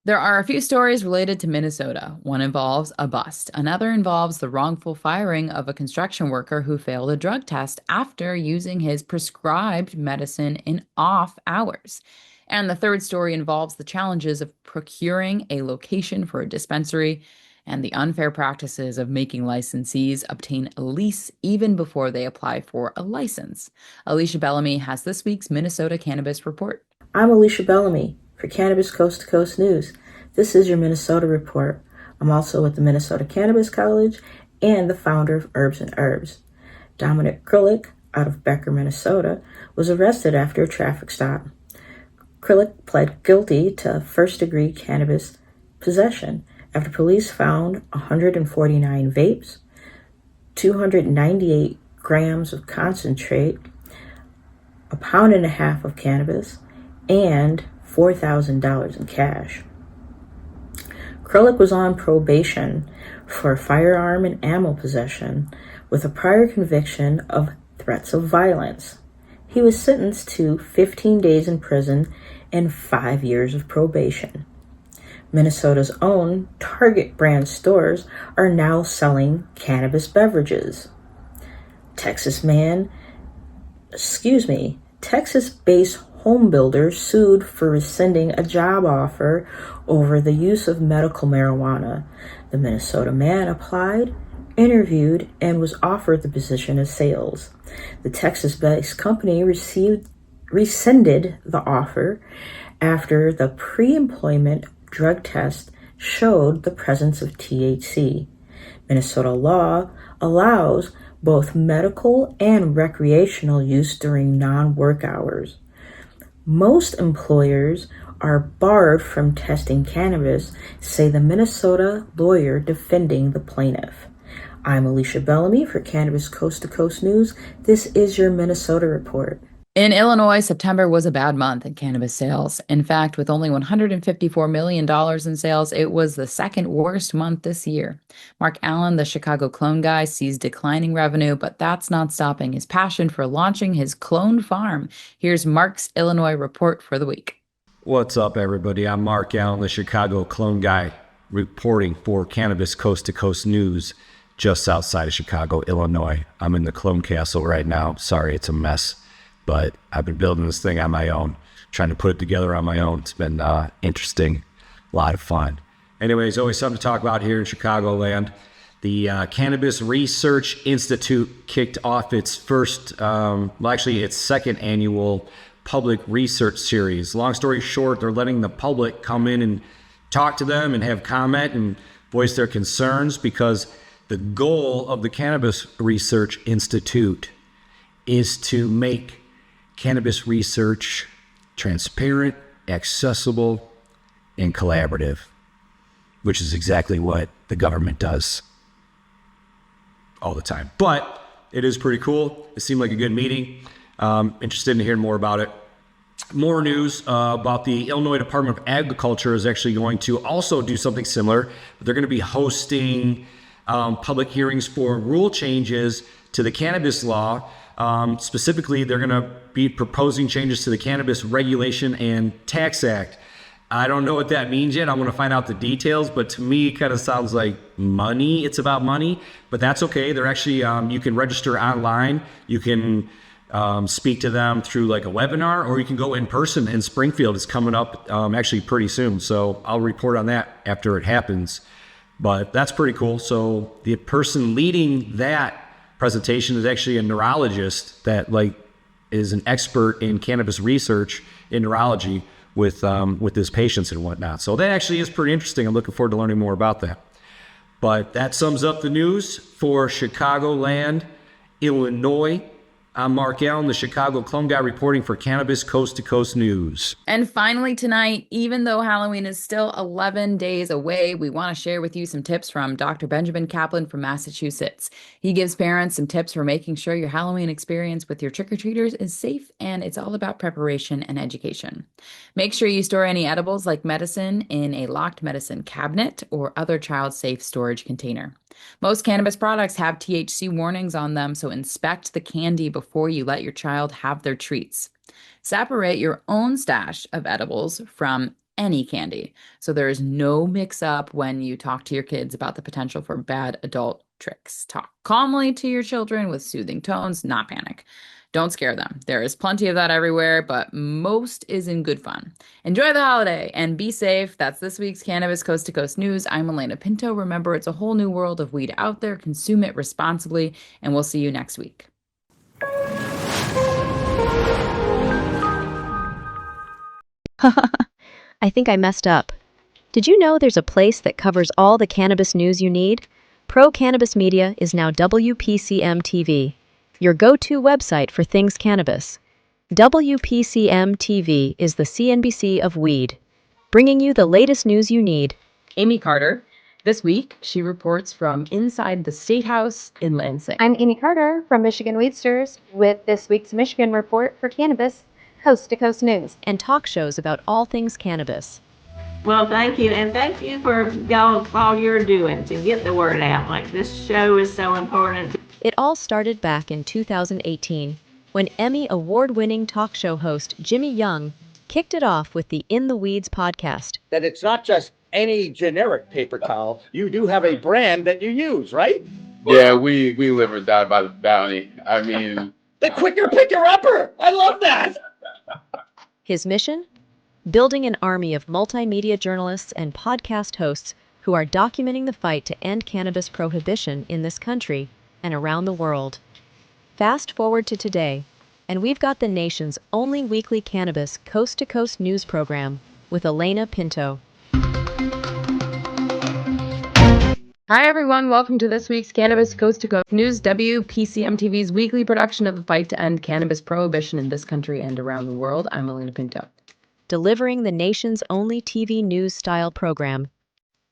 There are a few stories related to Minnesota. One involves a bust. Another involves the wrongful firing of a construction worker who failed a drug test after using his prescribed medicine in off hours. And the third story involves the challenges of procuring a location for a dispensary and the unfair practices of making licensees obtain a lease even before they apply for a license. Alysha Bellamy has this week's Minnesota Cannabis Report. I'm Alysha Bellamy for Cannabis Coast to Coast News. This is your Minnesota Report. I'm also with the Minnesota Cannabis College and the founder of Herbs and Herbs. Dominic Krillick, out of Becker, Minnesota, was arrested after a traffic stop. Krillick pled guilty to first-degree cannabis possession after police found 149 vapes, 298 grams of concentrate, a pound and a half of cannabis, and $4,000 in cash. Krillick was on probation for firearm and ammo possession with a prior conviction of threats of violence. He was sentenced to 15 days in prison and 5 years of probation. Minnesota's own Target brand stores are now selling cannabis beverages. Texas-based home builder sued for rescinding a job offer over the use of medical marijuana. The Minnesota man applied, interviewed, and was offered the position of sales. The Texas-based company rescinded the offer after the pre-employment drug test showed the presence of THC. Minnesota law allows both medical and recreational use during non-work hours. Most employers are barred from testing cannabis, say the Minnesota lawyer defending the plaintiff. I'm Alysha Bellamy for Cannabis Coast to Coast News. This is your Minnesota Report. In Illinois, September was a bad month in cannabis sales. In fact, with only $154 million in sales, it was the second worst month this year. Mark Allen, the Chicago clone guy, sees declining revenue, but that's not stopping his passion for launching his clone farm. Here's Mark's Illinois report for the week. What's up, everybody? I'm Mark Allen, the Chicago clone guy, reporting for Cannabis Coast to Coast News just outside of Chicago, Illinois. I'm in the clone castle right now. Sorry, it's a mess. But I've been building this thing on my own, trying to put it together on my own. It's been interesting, a lot of fun. Anyways, always something to talk about here in Chicagoland. The Cannabis Research Institute kicked off its its second annual public research series. Long story short, they're letting the public come in and talk to them and have comment and voice their concerns, because the goal of the Cannabis Research Institute is to make cannabis research transparent, accessible, and collaborative, which is exactly what the government does all the time. But it is pretty cool. It seemed like a good meeting. Interested in hearing more about it. More news about the Illinois Department of Agriculture is actually going to also do something similar. They're going to be hosting public hearings for rule changes to the cannabis law. Specifically, they're going to be proposing changes to the Cannabis Regulation and Tax Act. I don't know what that means yet. I want to find out the details, but to me, it kind of sounds like money. It's about money, but that's okay. They're actually, you can register online. You can speak to them through like a webinar, or you can go in person in Springfield. It's coming up actually pretty soon. So I'll report on that after it happens, but that's pretty cool. So the person leading that presentation is actually a neurologist that is an expert in cannabis research in neurology with his patients and whatnot. So that actually is pretty interesting. I'm looking forward to learning more about that. But that sums up the news for Chicagoland, Illinois. I'm Mark Allen, the Chicago clone guy, reporting for Cannabis Coast to Coast News. And finally tonight, even though Halloween is still 11 days away, we want to share with you some tips from Dr. Benjamin Caplan from Massachusetts. He gives parents some tips for making sure your Halloween experience with your trick-or-treaters is safe, and it's all about preparation and education. Make sure you store any edibles like medicine in a locked medicine cabinet or other child-safe storage container. Most cannabis products have THC warnings on them, so inspect the candy before you let your child have their treats. Separate your own stash of edibles from any candy. So there is no mix up when you talk to your kids about the potential for bad adult tricks. Talk calmly to your children with soothing tones, not panic. Don't scare them. There is plenty of that everywhere, but most is in good fun. Enjoy the holiday and be safe. That's this week's Cannabis Coast to Coast News. I'm Alaina Pinto. Remember, it's a whole new world of weed out there. Consume it responsibly, and we'll see you next week. I think I messed up. Did you know there's a place that covers all the cannabis news you need? Pro Cannabis Media is now WPCM TV, your go-to website for things cannabis. WPCM TV is the CNBC of weed, bringing you the latest news you need. Amy Carter. This week, she reports from inside the State House in Lansing. I'm Amy Carter from Michigan Weedsters with this week's Michigan Report for Cannabis Coast to Coast News. And talk shows about all things cannabis. Well, thank you, and thank you for y'all all you're doing to get the word out. Like, this show is so important. It all started back in 2018 when Emmy award-winning talk show host Jimmy Young kicked it off with the In the Weeds podcast. That it's not just any generic paper towel. You do have a brand that you use, right? Yeah, we live or die by the bounty. I mean, The quicker picker upper. I love that. His mission? Building an army of multimedia journalists and podcast hosts who are documenting the fight to end cannabis prohibition in this country and around the world. Fast forward to today, and we've got the nation's only weekly cannabis coast-to-coast news program with Alaina Pinto. Hi, everyone. Welcome to this week's Cannabis Coast to Coast News, WPCM TV's weekly production of the fight to end cannabis prohibition in this country and around the world. I'm Alaina Pinto. Delivering the nation's only TV news-style program.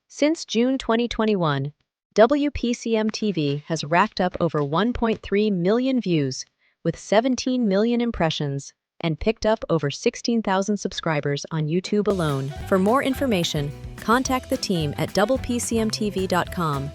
Since June 2021, WPCM TV has racked up over 1.3 million views, with 17 million impressions, and picked up over 16,000 subscribers on YouTube alone. For more information, contact the team at WPCMTV.com.